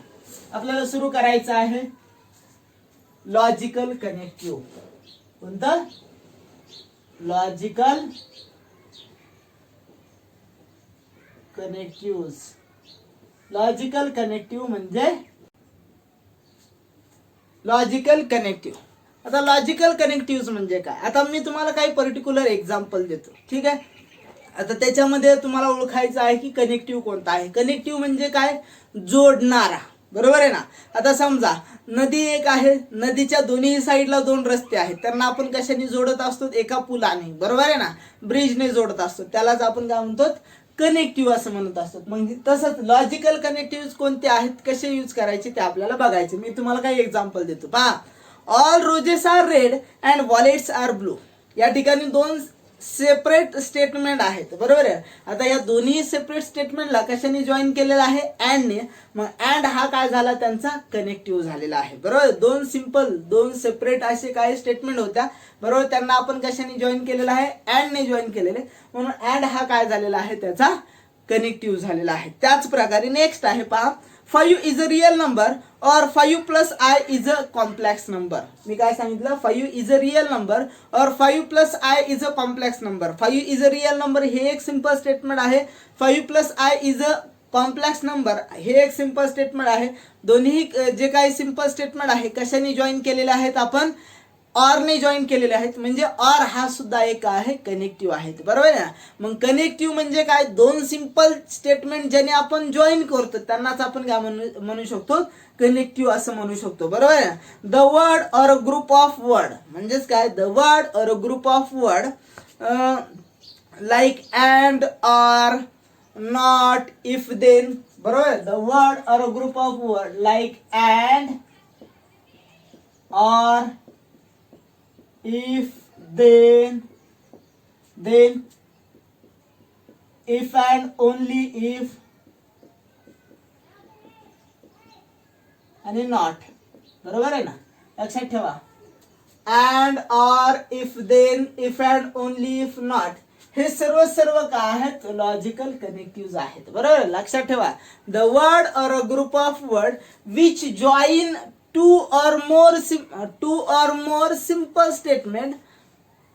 आपल्याला सुरू करायचं आहे लॉजिकल कनेक्टिव्ह. कोणतं, लॉजिकल कनेक्टिव्ह. लॉजिकल कनेक्टिव्ह म्हणजे लॉजिकल कनेक्टिव्ह. आता लॉजिकल कनेक्टिव्ह म्हणजे काय, आता मी तुम्हाला काही पर्टिक्युलर एक्झाम्पल देतो, ठीक आहे. आता त्याच्यामध्ये तुम्हाला ओळखायचं आहे की कनेक्टिव्ह कोणता आहे. कनेक्टिव्ह म्हणजे काय, जोडणारा, बरोबर आहे ना. आता समजा नदी एक आहे, नदीच्या दोन्ही साईडला दोन रस्ते आहेत, त्यांना आपण कशाने जोडत असतो, एका पुलाने, बरोबर आहे ना, ब्रिजने जोडत असतो, त्यालाच आपण काय म्हणतो, कनेक्टिव्ह असं म्हणत असतो. मग तसंच लॉजिकल कनेक्टिव्ह कोणते आहेत, कसे यूज करायचे ते आपल्याला बघायचे. मी तुम्हाला काही एक्झाम्पल देतो पहा. All roses are red and violets are blue. या ठिकाणी दोन सेपरेट स्टेटमेंट आहेत, बरोबर आहे. आता या दोन्ही सेपरेट स्टेटमेंटला कशाने जॉईन केलेला आहे, अँडने. मग अँड हा काय झाला, त्यांचा कनेक्टिव्ह झालेला आहे, बरोबर. दोन सिंपल, दोन सेपरेट असे काही स्टेटमेंट होत्या, बरोबर, त्यांना आपण कशाने जॉईन केलेला आहे, अँडने जॉईन केलेले, म्हणून अँड हा काय झालेला आहे, त्याचा कनेक्टिव्ह झालेला आहे. त्याच प्रकारे नेक्स्ट आहे पहा, 5 इज अ रिअल नंबर और 5 plus i is a complex number. मी काय सांगितलं, 5 इज अ रिअल नंबर और 5 plus i is a complex number. 5 is a real number हे एक सिंपल स्टेटमेंट आहे, 5 plus i is a complex number हे एक सिंपल स्टेटमेंट आहे. दोन्ही जे काही सिंपल स्टेटमेंट आहे कशाने जॉईन केलेले आहेत, आपण ऑरने जॉईन केलेले आहेत, म्हणजे ऑर हा सुद्धा एक आहे कनेक्टिव्ह आहे, बरोबर आहे ना. मग कनेक्टिव्ह म्हणजे काय, दोन सिंपल स्टेटमेंट ज्याने आपण जॉईन करतो त्यांनाच आपण काय म्हणू शकतो, कनेक्टिव्ह असं म्हणू शकतो, बरोबर आहे. The word or a group of word म्हणजेच काय, the word or a group of word like and or not if then, बरोबर. The word or a group of word like and or if, then, if and only if, आणि not, बरोबर आहे ना. लक्षात ठेवा, and, or, if, then, if and only if not हे सर्व काय आहेत, लॉजिकल कनेक्टिव्ह आहेत, बरोबर. लक्षात ठेवा, the word or a group of word which join two or more simple statement,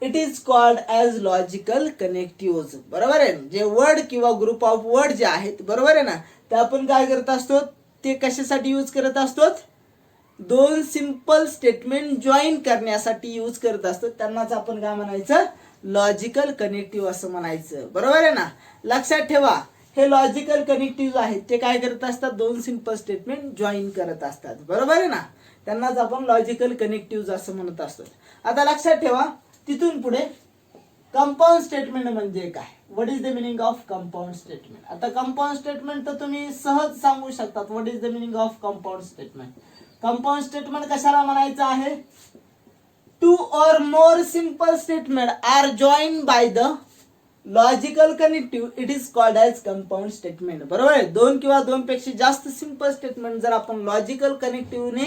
it is called as logical connectives, बरोबर आहे. जे वर्ड किंवा ग्रुप ऑफ वर्ड जे आहेत, बरोबर आहे ना, ते आपण काय करत असतो, ते कशासाठी यूज करत असतो, दोन सिंपल स्टेटमेंट जॉईन करण्यासाठी यूज करत असतो, त्यांनाच आपण काय म्हणायचं, लॉजिकल कनेक्टिव्ह असं म्हणायचं, बरोबर आहे ना. लक्षात ठेवा, हे लॉजिकल कनेक्टिव्ह आहेत, ते काय करत असतात, दोन सिंपल स्टेटमेंट जॉईन करत असतात, बरोबर आहे ना, त्यांनाच आपण लॉजिकल कनेक्टिव्ह असं म्हणत असतो. आता लक्षात ठेवा, तिथून पुढे कंपाऊंड स्टेटमेंट म्हणजे काय, what is the meaning of compound statement. आता कंपाऊंड स्टेटमेंट तर तुम्ही सहज सांगू शकतात, what is the meaning of compound statement. Compound statement कशाला म्हणायचं आहे, टू और more simple statement are join by the logical connective, it is called as compound statement, बरोबर आहे. दोन किंवा दोन पेक्षा जास्त सिंपल स्टेटमेंट जर आपण लॉजिकल कनेक्टिव्हने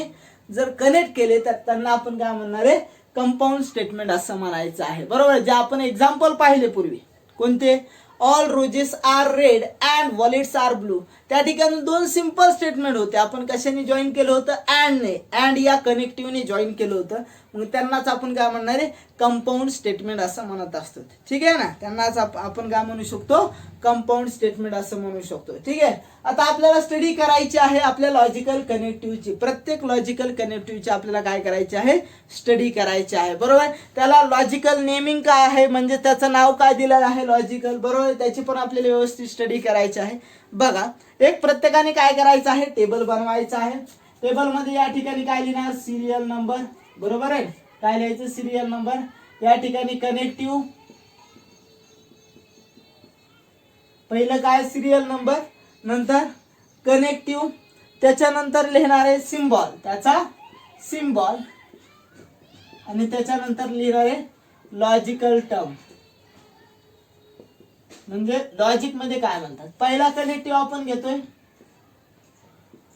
जर कनेक्ट केले तर त्यांना आपण काय म्हणणार आहे, कंपाऊंड स्टेटमेंट असं म्हणायचं आहे, बरोबर. जे आपण एक्झाम्पल पाहिले पूर्वी, कोणते, all roses are red and violets are blue, त्या ठिकाणी दोन सिंपल स्टेटमेंट होते, आपण कशाने जॉईन केलं होतं, अँडने, अँड या कनेक्टिव्हने जॉईन केलं होतं, मग त्यांनाच आपण काय म्हणणार आहे, कंपाऊंड स्टेटमेंट असं म्हणत असतो, ठीक आहे ना. त्यांनाच आपण काय म्हणू शकतो, कंपाऊंड स्टेटमेंट असं म्हणू शकतो, ठीक आहे. आता आपल्याला स्टडी करायची आहे आपल्या लॉजिकल कनेक्टिव्हची, प्रत्येक लॉजिकल कनेक्टिव्हची आपल्याला काय करायचे आहे, स्टडी करायची आहे, बरोबर. त्याला लॉजिकल नेमिंग काय आहे, म्हणजे त्याचं नाव काय दिलेलं आहे, लॉजिकल, बरोबर, त्याची पण आपल्याला व्यवस्थित स्टडी करायची आहे. बघा, एक प्रत्येकाने काय करायचं आहे, टेबल बनवायचं आहे. टेबलमध्ये या ठिकाणी काय लिहिणार, सिरियल नंबर, बरोबर आहे, काय लिहायचं, सिरियल नंबर. या ठिकाणी कनेक्टिव्ह, पहिलं काय, सिरियल नंबर, नंतर कनेक्टिव्ह, त्याच्यानंतर लिहिणार आहे सिम्बॉल, त्याचा सिम्बॉल, आणि त्याच्यानंतर लिहिणार आहे लॉजिकल टर्म, म्हणजे लॉजिक मध्ये काय म्हणतात. पहिला कनेक्टिव्ह आपण घेतोय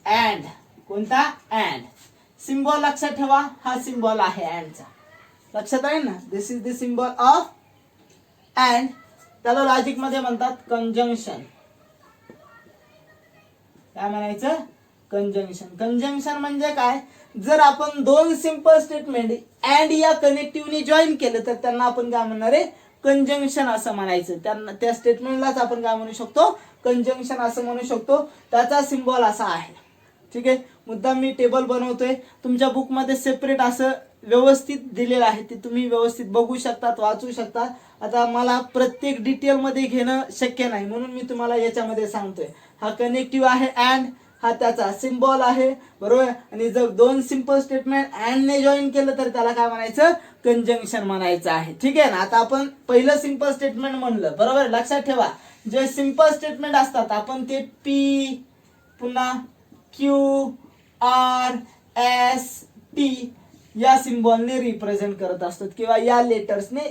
अँड, कोणता, अँड. सिम्बॉल लक्षात ठेवा, हा सिम्बॉल आहे अँडचा, लक्षात आहे ना, this is the symbol of and. त्याला लॉजिक मध्ये म्हणतात कंजंक्शन, काय म्हणायचं, कंजंक्शन. कंजंक्शन म्हणजे काय, जर आपण दोन सिंपल स्टेटमेंट अँड या कनेक्टिव्हने जॉईन केलं तर त्यांना आपण काय म्हणणार आहे, कंजंक्शन असं म्हणायचं. त्यांना त्या स्टेटमेंटलाच आपण काय म्हणू शकतो, कंजंक्शन असं म्हणू शकतो. त्याचा सिम्बॉल असा आहे, ठीक आहे. मुद्दाम मी टेबल बनवतोय. तुमच्या बुकमध्ये सेपरेट असं व्यवस्थित दिलेलं आहे, ते तुम्ही व्यवस्थित बघू शकतात, वाचू शकता. आता मला प्रत्येक डिटेलमध्ये घेणं शक्य नाही, म्हणून मी तुम्हाला याच्यामध्ये सांगतोय. हा कनेक्टिव्ह आहे अँड, हा त्याचा सिम्बॉल आहे, बरोबर. आणि जर दोन सिंपल स्टेटमेंट अँड ने जॉईन केलं तर त्याला काय म्हणायचं, कंजंक्शन म्हणायचं आहे. ठीक आहे ना. आता आपण पहिलं सिंपल स्टेटमेंट म्हणलं, बरोबर. लक्षात ठेवा, जे सिंपल स्टेटमेंट असतात आपण ते पी, पुन्हा क्यू, आर, एस, टी या सिम्बॉलने रिप्रेझेंट करत असतात, किंवा या लेटर्सने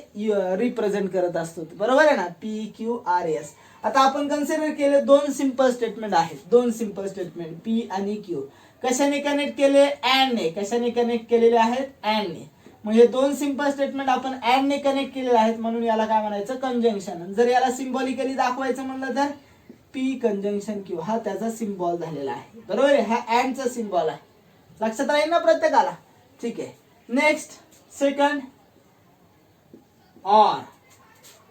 रिप्रेझेंट करत असतात, बरोबर आहे ना. P, Q, R, S. आता आपण कन्सिडर केले दोन सिंपल स्टेटमेंट आहेत, दोन सिंपल स्टेटमेंट पी आणि क्यू. कशाने कनेक्ट केले, अँड ने. कशाने कनेक्ट केलेले आहेत, अँड ने. म्हणजे दोन सिंपल स्टेटमेंट आपण अँड ने कनेक्ट केलेले आहेत, म्हणून याला काय म्हणायचं, कंजंक्शन. जर याला सिम्बॉलिकली दाखवायचं म्हणलं तर पी कंजंक्शन क्यू हा त्याचा सिम्बॉल झालेला आहे, बरोबर आहे. हा अँडचा सिम्बॉल आहे. लक्षात राहील ना प्रत्येकाला. ठीक आहे. Next second, or.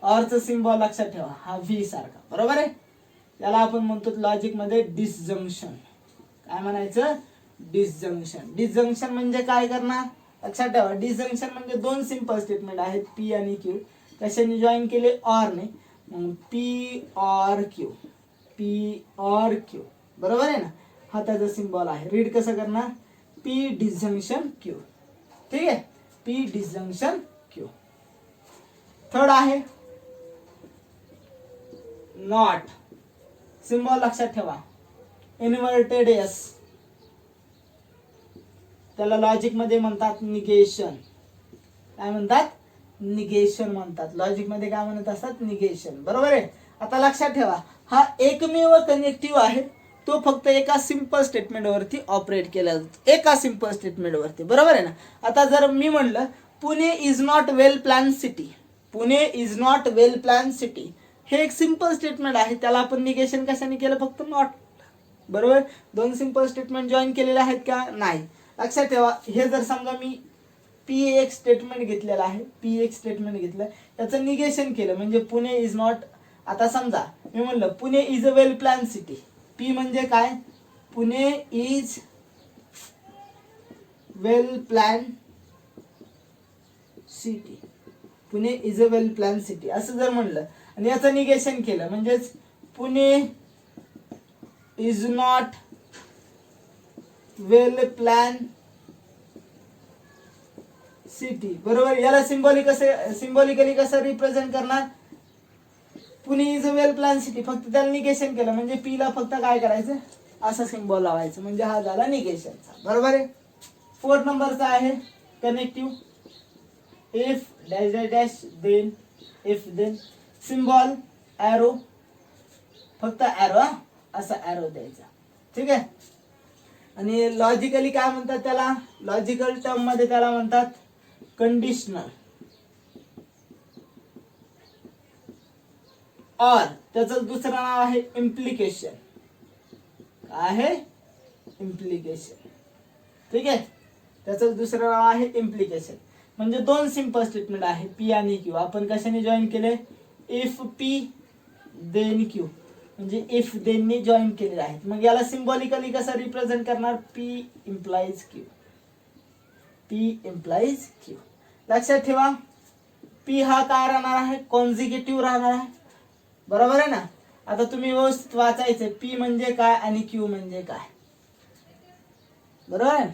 ऑरचा सिम्बॉल लक्षात ठेवा, हा व्ही सारखा, बरोबर आहे. याला आपण म्हणतो लॉजिक मध्ये डिसजंक्शन. काय म्हणायचं, डिसजंक्शन. डिसजंक्शन म्हणजे काय करणार, लक्षात ठेवा. डिसजंक्शन म्हणजे दोन सिंपल स्टेटमेंट आहेत पी आणि क्यू, कशाने जॉईन केले, ऑर ने. मग P or Q, P or Q, बरोबर आहे ना. हा त्याचा सिम्बॉल आहे. रीड कसं करणार, पी डिसजंक्शन क्यू. ठीक आहे, पी डिसजंक्शन क्यू. थर्ड आहे नॉट. सिम्बॉल लक्षात ठेवा, इन्व्हर्टेड एस. त्याला लॉजिक मध्ये म्हणतात निगेशन. काय म्हणतात, निगेशन म्हणतात. लॉजिक मध्ये काय म्हणत असतात, निगेशन, बरोबर आहे. आता लक्षात ठेवा, हा एकमेव कनेक्टिव्ह आहे, तो फक्त एका सिंपल स्टेटमेंट वरती ऑपरेट केला जातो, एका सिंपल स्टेटमेंट वरती, बरोबर आहे ना. आता जर मी म्हणलं Pune is not well plan city, Pune is not well plan city, हे एक सिंपल स्टेटमेंट आहे, त्याला आपण निगेशन कशाने केलं, फक्त नॉट, बरोबर. दोन सिंपल स्टेटमेंट जॉईन केलेले आहेत का, नाही. लक्षात ठेवा, हे जर समजा मी पी एक स्टेटमेंट घेतलेलं आहे, पी एक स्टेटमेंट घेतलं, त्याचं निगेशन केलं म्हणजे पुणे इज नॉट. आता समजा मी म्हणलं Pune is a well plan city, P म्हणजे काय, Pune is well plan city, Pune is a well plan city असं जर म्हणलं आणि याचं निगेशन केलं म्हणजेच Pune is not well plan city, बरोबर. याला सिम्बॉलिकली कसं रिप्रेझेंट करणार, Pune is a well plan city, फक्त त्याला निगेशन केलं म्हणजे पी ला फक्त काय करायचं, असा सिम्बॉल लावायचं, म्हणजे हा झाला निगेशनचा, बरोबर आहे. फोर्थ नंबरचा आहे connective. If dash dash dash then, if then. Symbol arrow, फक्त एरो, असा एरो द्यायचा. ठीक आहे. आणि लॉजिकली काय म्हणतात त्याला, लॉजिकल टर्म मध्ये त्याला म्हणतात कंडिशनल. और त्याचं दुसरं नाव आहे इम्प्लिकेशन. काय आहे, इम्प्लिकेशन. ठीक आहे, त्याचं दुसरं नाव आहे इम्प्लिकेशन. म्हणजे दोन सिंपल स्टेटमेंट आहे पी आणि क्यू, आपण कशाने जॉईन केले, इफ पी देन क्यू, म्हणजे इफ देन ने जॉईन केलेले आहेत. मग याला सिम्बॉलिकली कसं रिप्रेझेंट करणार, P implies Q, P implies Q. लक्षात ठेवा, पी हा काय राहणार आहे, कॉन्झिक्युटिव्ह राहणार आहे, बरोबर आहे ना. आता तुम्ही व्यवस्थित वाचायचं, पी म्हणजे काय आणि क्यू म्हणजे काय, बरोबर.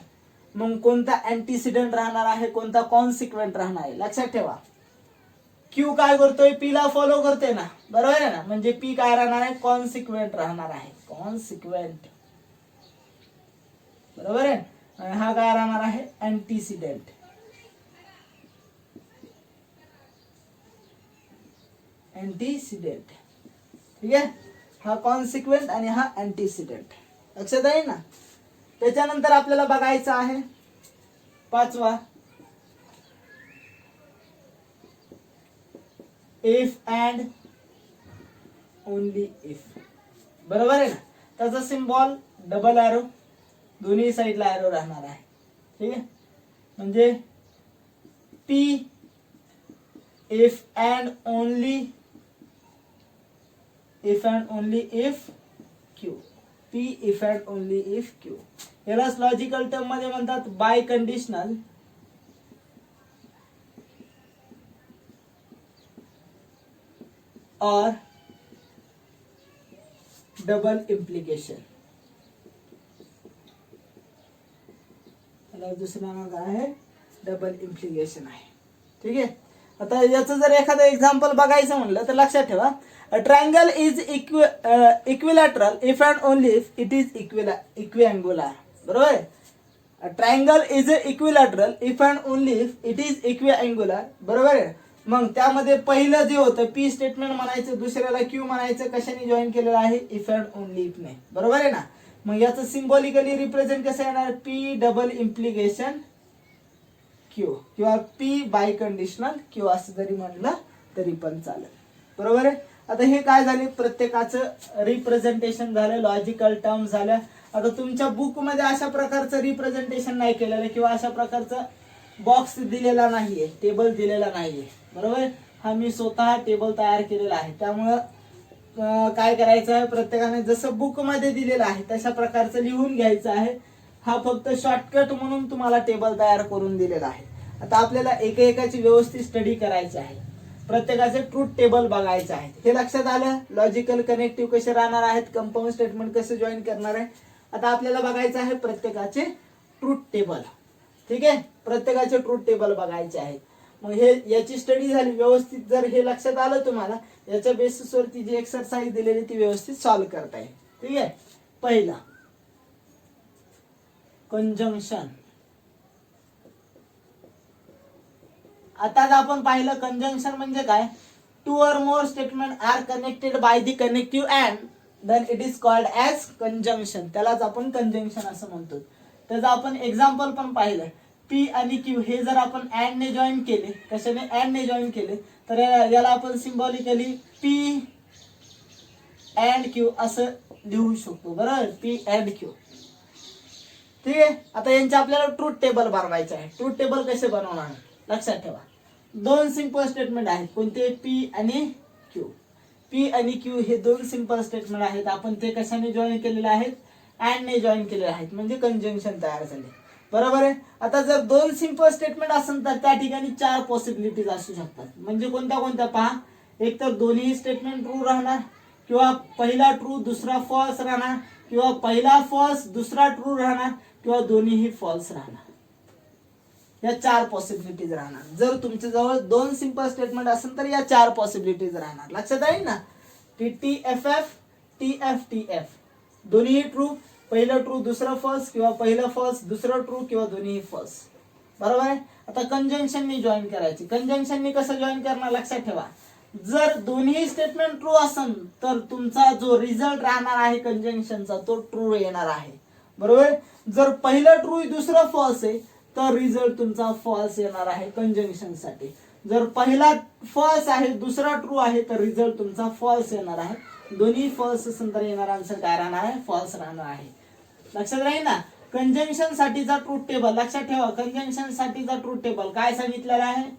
मग कोणता अँटीसिडेंट राहणार आहे, कोणता कॉन्सिक्वेंट राहणार आहे, लक्षात ठेवा. क्यू काय करतोय, पी ला फॉलो करतोय ना, बरोबर आहे ना. म्हणजे पी काय राहणार आहे, कॉन्सिक्वेंट राहणार आहे, कॉन्सिक्वेंट, बरोबर आहे. आणि हा काय राहणार आहे, अँटीसिडेंट, अँटीसिडेंट. ठीक आहे, हा कॉन्सिक्वेंट आणि हा अँटीसिडेंट, लक्षात आहे ना. त्याच्यानंतर आपल्याला बघायचं आहे पाचवा, इफ अँड ओनली इफ, बरोबर आहे ना. त्याचा सिम्बॉल डबल एरो, दोन्ही साईडला एरो राहणार आहे. ठीक आहे, म्हणजे P if and only, if and only if Q, P if and only if Q. यालाच लॉजिकल टर्म मध्ये म्हणतात बाय कंडिशनल और डबल इम्प्लिकेशन. याला दुसरं नाव काय आहे? डबल इम्प्लिकेशन आहे. ठीक आहे. आता याचं जर एखादं एक्झाम्पल बघायचं म्हणलं तर लक्षात ठेवा, a triangle is equilateral if and only if it is equiangular. बरोबर आहे. A triangle is equilateral if and only if it is equiangular. बरोबर आहे. मग त्यामध्ये पहिलं जे होतं पी स्टेटमेंट म्हणायचं, दुसऱ्याला क्यू म्हणायचं, कशाने जॉईन केलेलं आहे? इफ अँड ओनली इफ ने. बरोबर आहे ना. मग याचं सिम्बॉलिकली रिप्रेझेंट कसं येणार? पी डबल इम्प्लिकेशन क्यू किंवा पी बाय कंडिशनल क्यू असं जरी म्हटलं तरी पण चालेल. बरोबर आहे. आता हे काय झाले? प्रत्येकाचं रिप्रेझेंटेशन झालं, लॉजिकल टर्म झाल्या. आता तुमच्या बुक मध्ये अशा प्रकारचं रिप्रेझेंटेशन नाही केलेलं किंवा अशा प्रकारचं बॉक्स दिलेला नाहीये, टेबल दिलेला नाहीये. बरोबर. हा मी स्वतः टेबल तयार केलेला आहे. त्यामुळं काय करायचं आहे, प्रत्येकाने जसं बुक मध्ये दिलेलं आहे तशा प्रकारचं लिहून घ्यायचं आहे. हा फक्त शॉर्टकट म्हणून तुम्हाला टेबल तयार करून दिलेला आहे. आता आपल्याला एकेकाची व्यवस्थित स्टडी करायची आहे, प्रत्येकाचे ट्रूथ टेबल बघायचे आहेत. हे लक्षात आलं? लॉजिकल कनेक्टिव्ह कसे राहणार आहेत, कंपाऊंड स्टेटमेंट कसे जॉईन करणार आहे. आता आपल्याला बघायचं आहे प्रत्येकाचे ट्रूथ टेबल. ठीक आहे. प्रत्येकाचे ट्रूथ टेबल बघायचे आहेत. मग हे याची स्टडी झाली व्यवस्थित. जर हे लक्षात आलं तुम्हाला, याच्या बेसिसवरती जी एक्सरसाइज दिलेली ती व्यवस्थित सॉल्व्ह करताय. ठीक आहे. पहिला कंजंक्शन. आता आपण पाहिलं कंजंक्शन म्हणजे काय? टू और more statement are connected by the connective and then it is called as conjunction. त्यालाच आपण कंजंक्शन असं म्हणतो. त्याचं आपण एक्झाम्पल पण पाहिलं. पी आणि क्यू हे जर आपण अँड ने जॉईन केले, कशाने? अँड ने जॉईन केले, तर याला आपण सिम्बॉलिकली पी अँड क्यू असं लिहू शकतो. बरोबर. P and Q. ठीक आहे. आता यांचे आपल्याला ट्रूथ टेबल बनवायचे आहे. ट्रूथ टेबल कसे बनवणार? लक्षात ठेवा, दोन सिंपल स्टेटमेंट आहेत. कोणते? पी आणि क्यू. पी आणि क्यू हे दोन सिंपल स्टेटमेंट आहेत. आपण ते कशाने जॉईन केलेले आहेत? अँड ने जॉईन केलेले आहेत, म्हणजे कंजंक्शन तयार झाले. बरोबर आहे. आता जर दोन सिंपल स्टेटमेंट असेल तर त्या ठिकाणी चार पॉसिबिलिटीज असू शकतात. म्हणजे कोणत्या कोणत्या पहा. एक तर दोन्ही स्टेटमेंट ट्रू राहणार, किंवा पहिला ट्रू दुसरा फॉल्स राहणार, किंवा पहिला फॉल्स दुसरा ट्रू राहणार, किंवा दोन्हीही फॉल्स राहणार. या चार पॉसिबिलिटीज राहणार. जर तुमच्या जवळ दोन सिंपल स्टेटमेंट असेल तर या चार पॉसिबिलिटीज राहणार. लक्षात आहे ना? TTFF TFTF दोन्ही ट्रू, पहिलं ट्रू दुसरं फॉल्स, किंवा पहिलं फॉल्स दुसरं ट्रू, किंवा दोन्ही फॉल्स. बरोबर आहे. आता कंजंक्शननी जॉईन करायची. कंजंक्शननी कसं जॉईन करणार? लक्षात ठेवा, जर दोन्ही स्टेटमेंट ट्रू असेल तर तुमचा जो रिझल्ट राहणार आहे कंजंक्शनचा तो ट्रू येणार आहे. बरोबर. जर पहिलं ट्रू दुसरं फॉल्स आहे तर रिझल्ट तुमचा फॉल्स येणार आहे कंजंक्शन साठी. जर पहिला फॉल्स आहे दुसरा ट्रू आहे तर रिझल्ट तुमचा फॉल्स येणार आहे. दोन्ही फॉल्स असेल तर येणार आन्सर काय राहणार आहे? फॉल्स राहणार आहे. लक्षात राहील ना? कंजंक्शन साठीचा ट्रूथ टेबल लक्षात ठेवा. कंजंक्शन साठीचा ट्रूथ टेबल काय सांगितलेला आहे?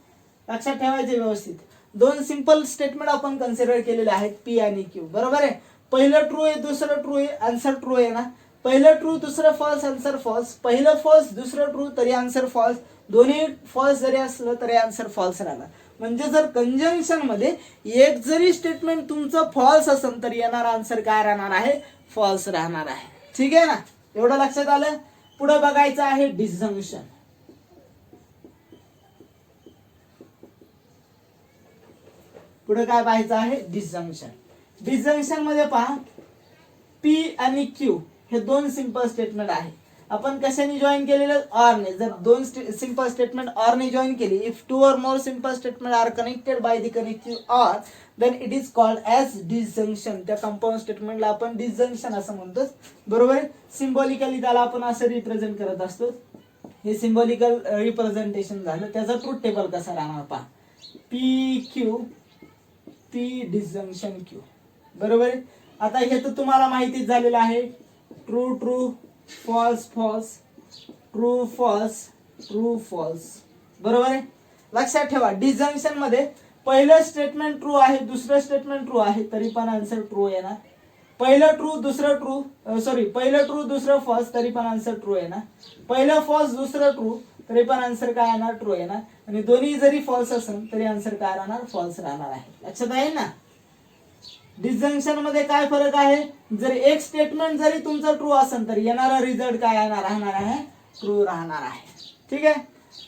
लक्षात ठेवायचे व्यवस्थित. दोन सिंपल स्टेटमेंट आपण कन्सिडर केलेले आहेत, पी आणि क्यू. बरोबर आहे. पहिलं ट्रू आहे दुसरं ट्रू आहे, आन्सर ट्रू आहे ना. पहिलं ट्रू दुसरं फॉल्स, आन्सर फॉल्स. पहिलं फॉल्स दुसरं ट्रू तरी आन्सर फॉल्स. दोन्ही फॉल्स जरी असलं तरी आन्सर फॉल्स राहणार. म्हणजे जर कंजंक्शन मध्ये एक जरी स्टेटमेंट तुमचं फॉल्स असेल तर येणार आन्सर काय राहणार आहे? फॉल्स राहणार आहे. ठीक आहे ना? एवढं लक्षात आलं. पुढे बघायचं आहे डिसजंक्शन. पुढे काय पाहायचं आहे? डिसजंक्शन. डिसजंक्शन मध्ये पहा, पी आणि क्यू हे दोन सिंपल स्टेटमेंट आहे. आपण कशाने जॉईन केलेले? ऑर ने. जर दोन सिंपल स्टेटमेंट ऑर ने जॉईन केली, इफ टू और more simple statement are connected by the connective or then it is called as disjunction. त्या कंपाऊंड स्टेटमेंटला आपण डिसजंक्शन असं म्हणतो. बरोबर. सिम्बॉलिकली त्याला आपण असं रिप्रेझेंट करत असतो. हे सिम्बॉलिकल रिप्रेझेंटेशन झालं. त्याचा ट्रूथ टेबल कसा राहणार पहा. P Q P disjunction Q. बरोबर. आता हे तर तुम्हाला माहितीच झालेलं आहे. True true, false false, true false, true false. बरोबर आहे. लक्षात ठेवा, डिसजंक्शन मध्ये पहिलं स्टेटमेंट ट्रू आहे दुसरं स्टेटमेंट ट्रू आहे तरी पण आन्सर ट्रू येणार. पहिलं ट्रू दुसरं ट्रू, सॉरी पहिलं ट्रू दुसरं फॉल्स तरी पण आन्सर ट्रू आहे ना. पहिलं फॉल्स दुसरं ट्रू तरी पण आन्सर काय येणार, ट्रू आहे ना. आणि दोन्ही जरी फॉल्स असेल तरी आन्सर काय राहणार, फॉल्स राहणार आहे. लक्षात आहे ना. डिसजंक्शन मध्ये काय फरक आहे, जर एक स्टेटमेंट जरी तुमचं ट्रू असेल तर येणारा रिझल्ट काय राहणार आहे, ट्रू राहणार आहे. ठीक आहे.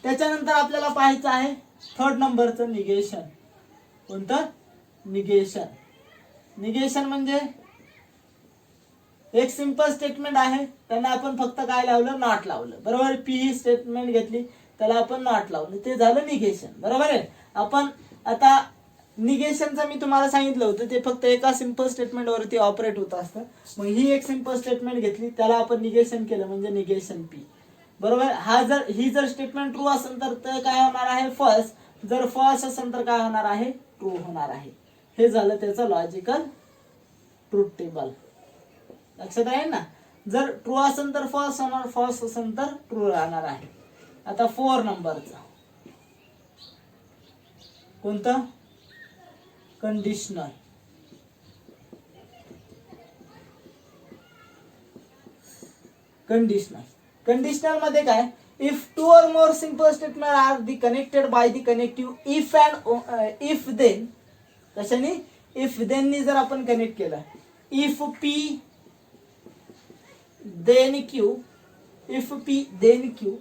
त्याच्यानंतर आपल्याला पाहायचं आहे थर्ड नंबरचं निगेशन. कोणतं, निगेशन. निगेशन म्हणजे एक सिंपल स्टेटमेंट आहे, त्यांना आपण फक्त काय लावलं, नॉट लावलं. बरोबर. पी ही स्टेटमेंट घेतली, त्याला आपण नॉट लावलं, ते झालं निगेशन. बरोबर आहे. आपण आता निगेशनचं मी तुम्हाला सांगितलं होतं ते फक्त एका सिंपल स्टेटमेंट वरती ऑपरेट होत असतं. मग ही एक सिंपल स्टेटमेंट घेतली, त्याला आपण निगेशन केलं म्हणजे निगेशन पी. बरोबर. ही जर स्टेटमेंट ट्रू असेल तर काय होणार आहे, फॉल्स. जर फॉल्स असेल तर काय होणार आहे, ट्रू होणार आहे. हे झालं त्याचं लॉजिकल ट्रूथ टेबल. लक्षात आहे ना. जर ट्रू असेल तर फॉल्स होणार, फॉल्स असेल तर ट्रू राहणार आहे. आता 4 नंबरचं कोणतं, कंडिशनल. कंडिशनल मध्ये काय, इफ टू और more simple statement are the connected by the connective if and if then. कशाने, इफ देन नी जर आपण कनेक्ट केलं, if P then Q, if P then Q,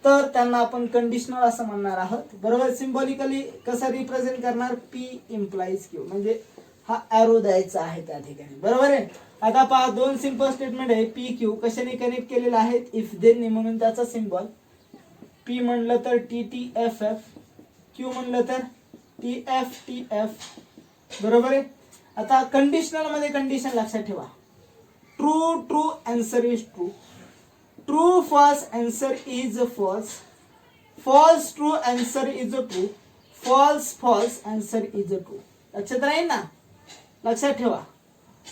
तर त्यांना आपण कंडिशनल असं म्हणणार आहोत. बरोबर. सिम्बॉलिकली कसं रिप्रेझेंट करणार, पी इम्प्लाइज क्यू, म्हणजे हा एरो द्यायचा आहे त्या ठिकाणी. बरोबर आहे. आता पहा, दोन सिंपल स्टेटमेंट आहे, पी क्यू कशाने कनेक्ट केलेले आहेत, इफ देन म्हणून त्याचा सिम्बॉल पी म्हणलं तर T T F F, Q म्हणलं तर टी एफ टी एफ. बरोबर आहे. आता कंडिशनल मध्ये कंडिशन लक्षात ठेवा, true true answer is true, true false answer is false, false true answer is true, false false answer is true. लक्षात राहील ना. लक्षात ठेवा,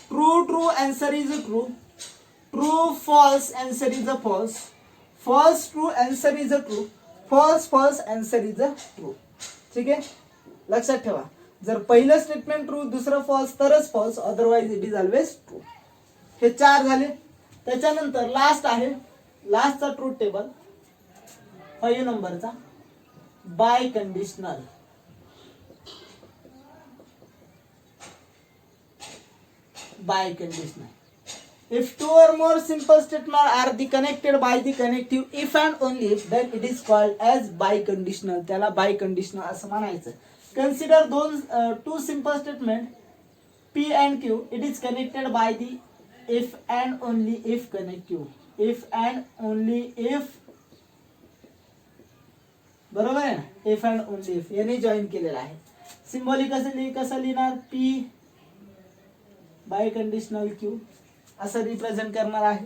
true true answer is true, true false answer is false, false true answer is true, false false answer is true. ठीक आहे. लक्षात ठेवा, जर पहिलं स्टेटमेंट ट्रू दुसरं फॉल्स तरच false, otherwise it is always true. हे 4 झाले. त्याच्यानंतर लास्ट आहे, लास्टचा ट्रूथ टेबल 5 नंबरचा, biconditional. Biconditional, if two or more simple statements are the connected by the connective if and only if, then it is called as biconditional. त्याला biconditional असं म्हणायचं. Consider two simple statement P and Q. It is connected by the if and only if connective. If and only if. बरोबर आहे ना. if and only if याने join केलेला आहे. Symbolic कसं लिहिणार, P बायकंडिशनल Q असं रिप्रेझेंट करणार आहे.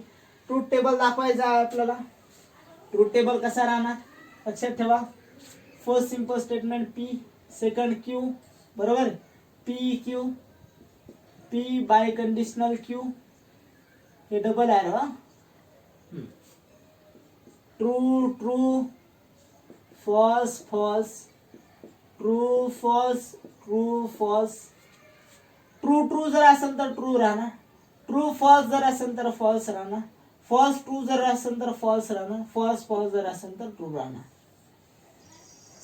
ट्रूथ टेबल दाखवायचा आहे आपल्याला. ट्रूथ टेबल कसा राहणार, लक्षात ठेवा. First simple statement P, second Q. बरोबर. P Q, P biconditional Q, हे double arrow. True true, false false, true false, true false. True true जर असेल तर ट्रू राहणार, ट्रू फॉल्स जर असेल तर फॉल्स राहणार, फॉल्स ट्रू जर असेल तर फॉल्स राहणार, फॉल्स फॉल्स जर असेल तर ट्रू राहणार.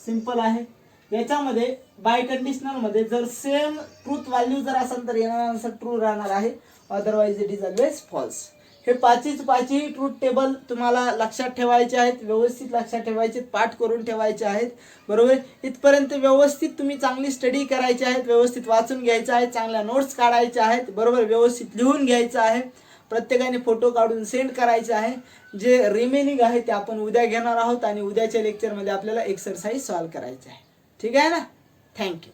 सिंपल आहे. याच्यामध्ये बाय कंडिशनल मध्ये जर सेम ट्रूथ व्हॅल्यू जर असेल तर येणार आन्सर ट्रू राहणार आहे, otherwise it is always false. हे पाचही ट्रूथ टेबल तुम्हाला लक्षात ठेवायचे आहेत, व्यवस्थित लक्षात ठेवायचे, पाठ करून ठेवायचे आहेत. बरोबर. इथपर्यंत व्यवस्थित तुम्ही चांगली स्टडी करायची आहेत, व्यवस्थित वाचून घ्यायचं आहे, चांगल्या नोट्स काढायच्या आहेत. बरोबर. व्यवस्थित लिहून घ्यायचं आहे, प्रत्येकाने फोटो काढून सेंड करायचे आहे. जे रिमेनिंग आहे ते आपण उद्या घेणार आहोत आणि उद्याच्या लेक्चरमध्ये आपल्याला एक्सरसाइज सॉल्व्ह करायचे आहे. ठीक आहे ना. थँक्यू.